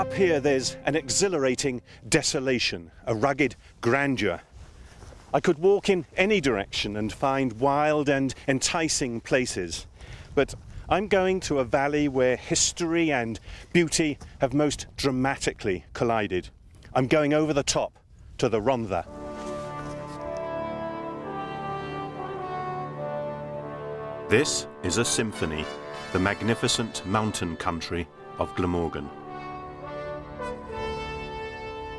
Up here there's an exhilarating desolation, a rugged grandeur. I could walk in any direction and find wild and enticing places, but I'm going to a valley where history and beauty have most dramatically collided. I'm going over the top to the Rhondda. This is a symphony, the magnificent mountain country of Glamorgan.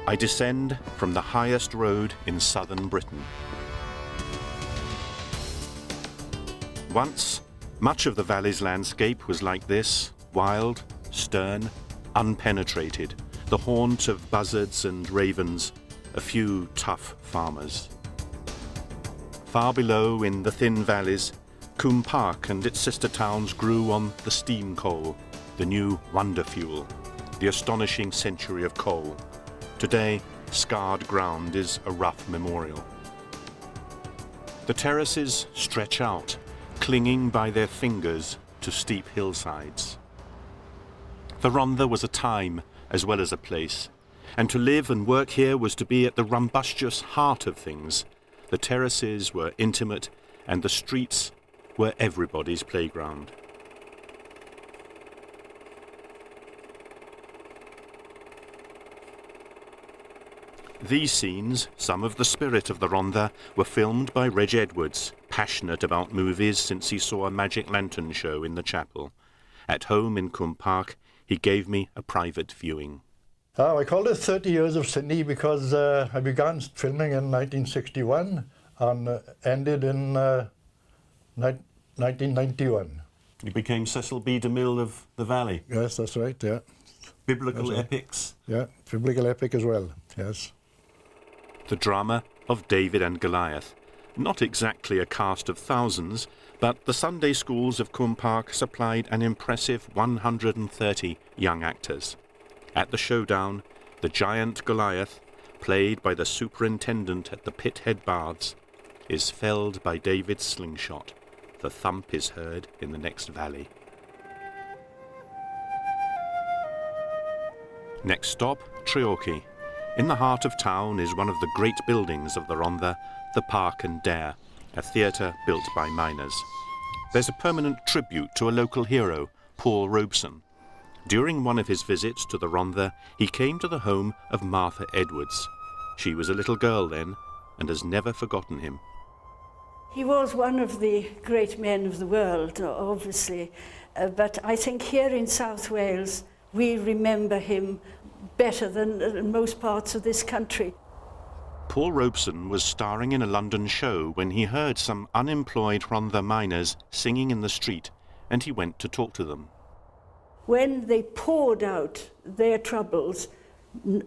I descend from the highest road in southern Britain. Once, much of the valley's landscape was like this, wild, stern, unpenetrated, the haunt of buzzards and ravens, a few tough farmers. Far below, in the thin valleys, Coombe Park and its sister towns grew on the steam coal, the new wonder fuel, the astonishing century of coal. Today, scarred ground is a rough memorial. The terraces stretch out, clinging by their fingers to steep hillsides. The Rhondda was a time as well as a place, and to live and work here was to be at the rumbustious heart of things. The terraces were intimate, and the streets were everybody's playground. These scenes, some of the spirit of the Rhondda, were filmed by Reg Edwards, passionate about movies since he saw a magic lantern show in the chapel. At home in Coombe Park, he gave me a private viewing. I called it 30 Years of Sydney because I began filming in 1961 and ended in 1991. You became Cecil B. DeMille of the Valley. Yes, that's right, yeah. Biblical epics. Yeah, biblical epic as well, yes. The drama of David and Goliath. Not exactly a cast of thousands, but the Sunday schools of Coombe Park supplied an impressive 130 young actors. At the showdown, the giant Goliath, played by the superintendent at the Pithead Baths, is felled by David's slingshot. The thump is heard in the next valley. Next stop, Treorchy. In the heart of town is one of the great buildings of the Rhondda, the Park and Dare, a theatre built by miners. There's a permanent tribute to a local hero, Paul Robeson. During one of his visits to the Rhondda, he came to the home of Martha Edwards. She was a little girl then, and has never forgotten him. He was one of the great men of the world, obviously, but I think here in South Wales we remember him better than in most parts of this country. Paul Robeson was starring in a London show when he heard some unemployed Rhondda miners singing in the street, and he went to talk to them. When they poured out their troubles,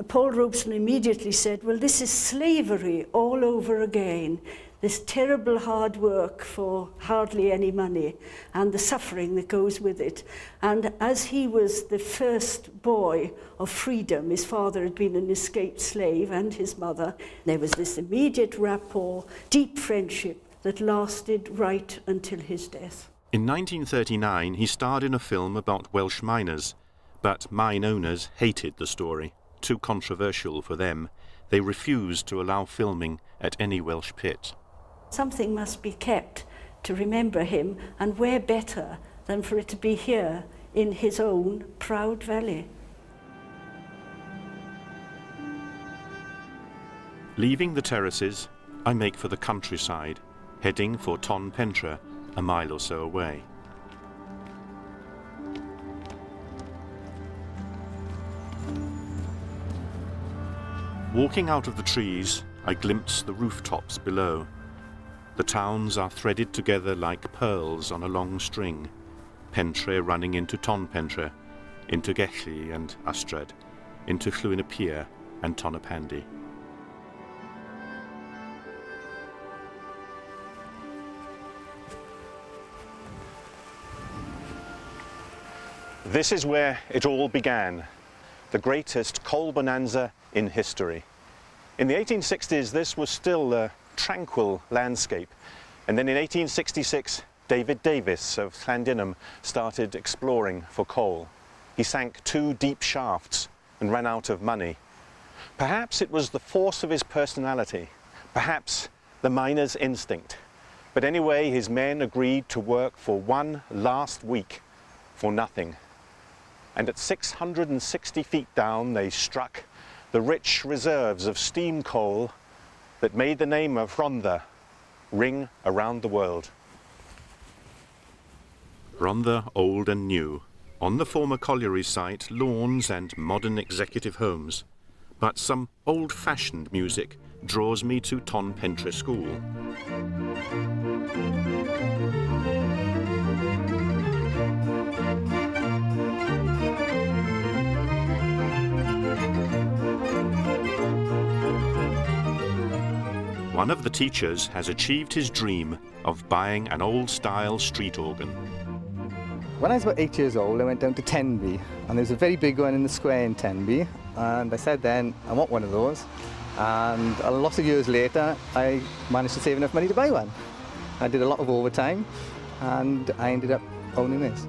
Paul Robeson immediately said, well, this is slavery all over again. This terrible hard work for hardly any money and the suffering that goes with it. And as he was the first boy of freedom, his father had been an escaped slave and his mother, there was this immediate rapport, deep friendship that lasted right until his death. In 1939, he starred in a film about Welsh miners, but mine owners hated the story. Too controversial for them. They refused to allow filming at any Welsh pit. Something must be kept to remember him, and where better than for it to be here in his own proud valley. Leaving the terraces, I make for the countryside, heading for Tonpentre, a mile or so away. Walking out of the trees, I glimpse the rooftops below. The towns are threaded together like pearls on a long string, Pentre running into Tonpentre, into Gelli and Ystrad, into Llwynapia and Tonapandi. This is where it all began, the greatest coal bonanza in history. In the 1860s, this was still a tranquil landscape. And then in 1866, David Davis of Llandinum started exploring for coal. He sank 2 deep shafts and ran out of money. Perhaps it was the force of his personality, perhaps the miner's instinct. But anyway, his men agreed to work for one last week for nothing. And at 660 feet down, they struck the rich reserves of steam coal that made the name of Rhondda ring around the world. Rhondda, old and new. On the former colliery site, lawns and modern executive homes. But some old-fashioned music draws me to Tonpentre School. One of the teachers has achieved his dream of buying an old-style street organ. When I was about 8 years old, I went down to Tenby, and there was a very big one in the square in Tenby, and I said then, I want one of those. And a lot of years later, I managed to save enough money to buy one. I did a lot of overtime, and I ended up owning this.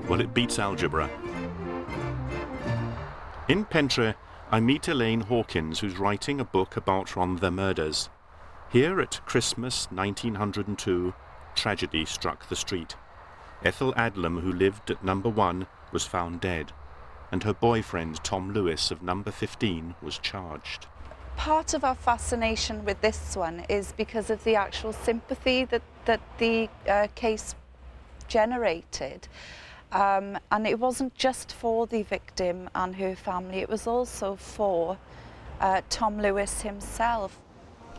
Well, it beats algebra. In Pentre, I meet Elaine Hawkins, who's writing a book about Rhondda murders. Here at Christmas 1902, tragedy struck the street. Ethel Adlam, who lived at number 1, was found dead, and her boyfriend, Tom Lewis, of number 15, was charged. Part of our fascination with this one is because of the actual sympathy that the case generated. And it wasn't just for the victim and her family, it was also for Tom Lewis himself.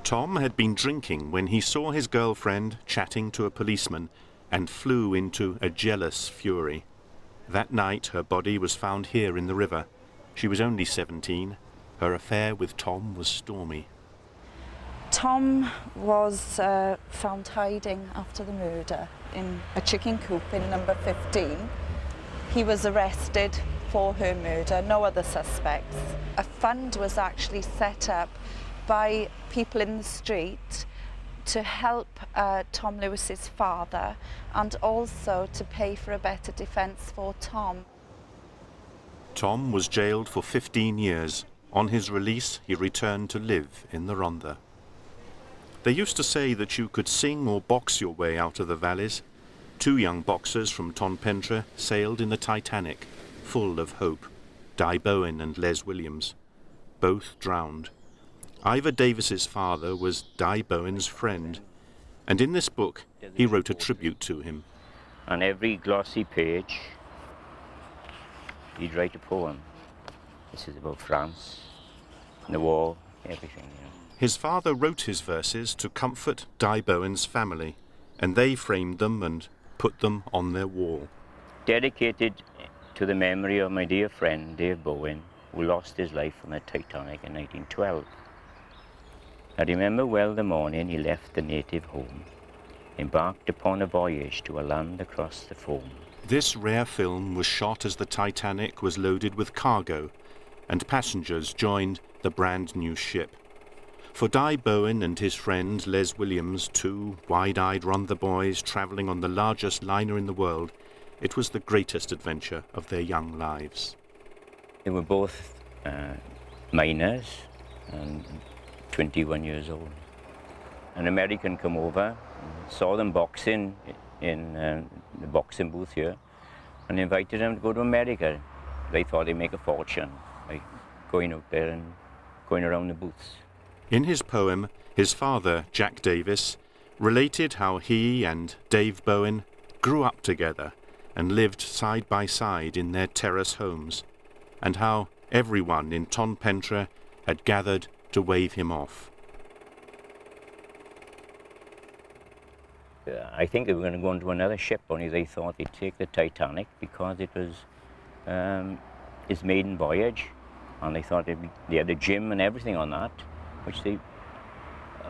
Tom had been drinking when he saw his girlfriend chatting to a policeman and flew into a jealous fury. That night her body was found here in the river. She was only 17. Her affair with Tom was stormy. Tom was found hiding after the murder in a chicken coop in number 15. He was arrested for her murder, no other suspects. A fund was actually set up by people in the street to help Tom Lewis's father and also to pay for a better defence for Tom. Tom was jailed for 15 years. On his release, he returned to live in the Rhondda. They used to say that you could sing or box your way out of the valleys. 2 young boxers from Tonpentre sailed in the Titanic, full of hope, Di Bowen and Les Williams. Both drowned. Ivor Davis's father was Di Bowen's friend, and in this book he wrote a tribute to him. On every glossy page, he'd write a poem. This is about France, the war, everything. You know. His father wrote his verses to comfort Di Bowen's family, and they framed them and put them on their wall. Dedicated to the memory of my dear friend, Dave Bowen, who lost his life on the Titanic in 1912. I remember well the morning he left the native home, embarked upon a voyage to a land across the foam. This rare film was shot as the Titanic was loaded with cargo, and passengers joined the brand new ship. For Di Bowen and his friend Les Williams, 2 wide-eyed Rhondda boys travelling on the largest liner in the world, it was the greatest adventure of their young lives. They were both miners and 21 years old. An American come over, saw them boxing in the boxing booth here, and invited them to go to America. They thought they'd make a fortune by going out there and going around the booths. In his poem, his father, Jack Davis, related how he and Dave Bowen grew up together and lived side by side in their terrace homes, and how everyone in Tonpentre had gathered to wave him off. I think they were going to go into another ship, only they thought they'd take the Titanic because it was his maiden voyage, and they thought they had a gym and everything on that, which they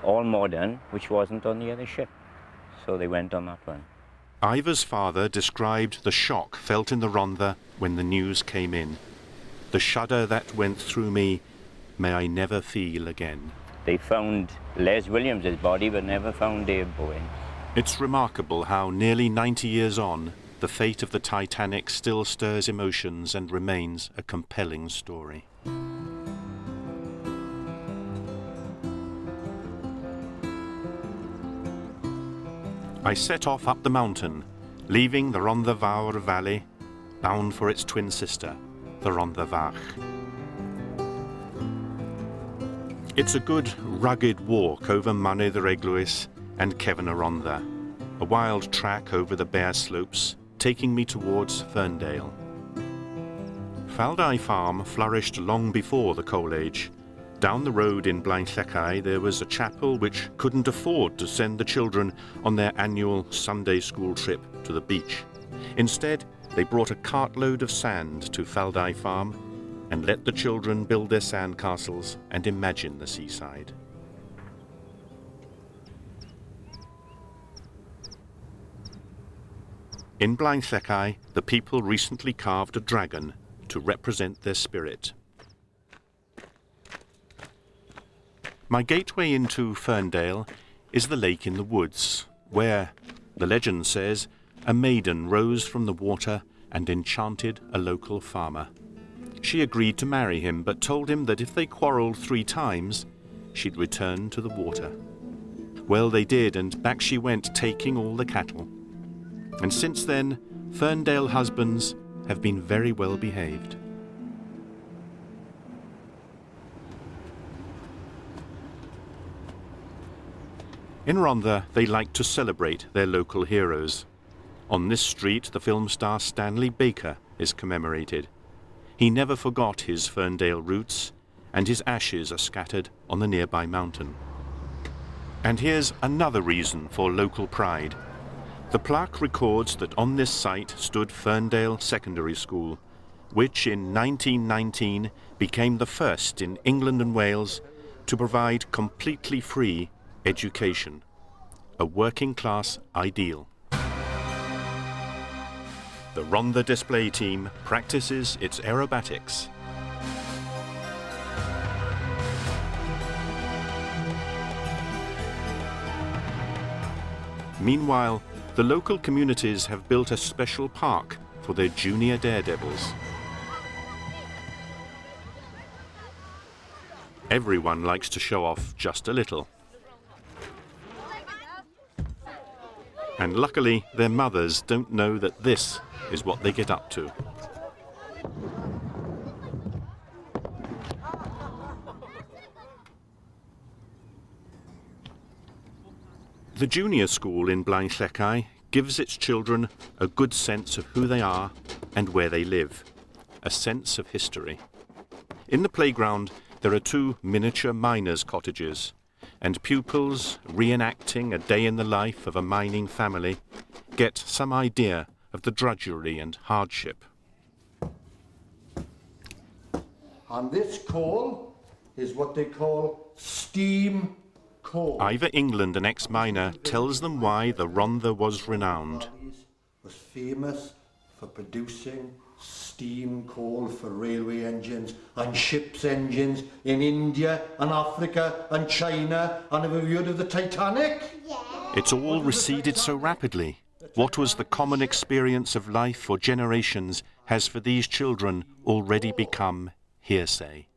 all modern, which wasn't on the other ship. So they went on that one. Ivor's father described the shock felt in the Rhondda when the news came in. The shudder that went through me, may I never feel again. They found Les Williams' body, but never found Dave Bowen. It's remarkable how nearly 90 years on, the fate of the Titanic still stirs emotions and remains a compelling story. I set off up the mountain, leaving the Rhondda Fawr Valley, bound for its twin sister, the Rhondda Fach. It's a good, rugged walk over Mynydd yr Eglwys and Cefn y Rhondda, a wild track over the bare slopes, taking me towards Ferndale. Faldau Farm flourished long before the Coal Age. Down the road in Blaenllecau there was a chapel which couldn't afford to send the children on their annual Sunday school trip to the beach. Instead, they brought a cartload of sand to Faldau Farm and let the children build their sand castles and imagine the seaside. In Blaenllecau, the people recently carved a dragon to represent their spirit. My gateway into Ferndale is the lake in the woods, where, the legend says, a maiden rose from the water and enchanted a local farmer. She agreed to marry him, but told him that if they quarrelled 3 times, she'd return to the water. Well, they did, and back she went, taking all the cattle. And since then, Ferndale husbands have been very well behaved. In Rhondda, they like to celebrate their local heroes. On this street, the film star Stanley Baker is commemorated. He never forgot his Ferndale roots, and his ashes are scattered on the nearby mountain. And here's another reason for local pride. The plaque records that on this site stood Ferndale Secondary School, which in 1919 became the first in England and Wales to provide completely free education, a working-class ideal. The Rhondda display team practices its aerobatics. Meanwhile, the local communities have built a special park for their junior daredevils. Everyone likes to show off just a little. And luckily, their mothers don't know that this is what they get up to. The junior school in Blaenllecau gives its children a good sense of who they are and where they live, a sense of history. In the playground, there are 2 miniature miners' cottages, and pupils, reenacting a day in the life of a mining family, get some idea of the drudgery and hardship. And this coal is what they call steam coal. Ivor England, an ex-miner, tells them why the Rhondda was renowned. Was famous for producing steam coal for railway engines and ships' engines in India and Africa and China. And have you heard of the Titanic? Yeah. It's all receded so rapidly. What was the common experience of life for generations has for these children already become hearsay.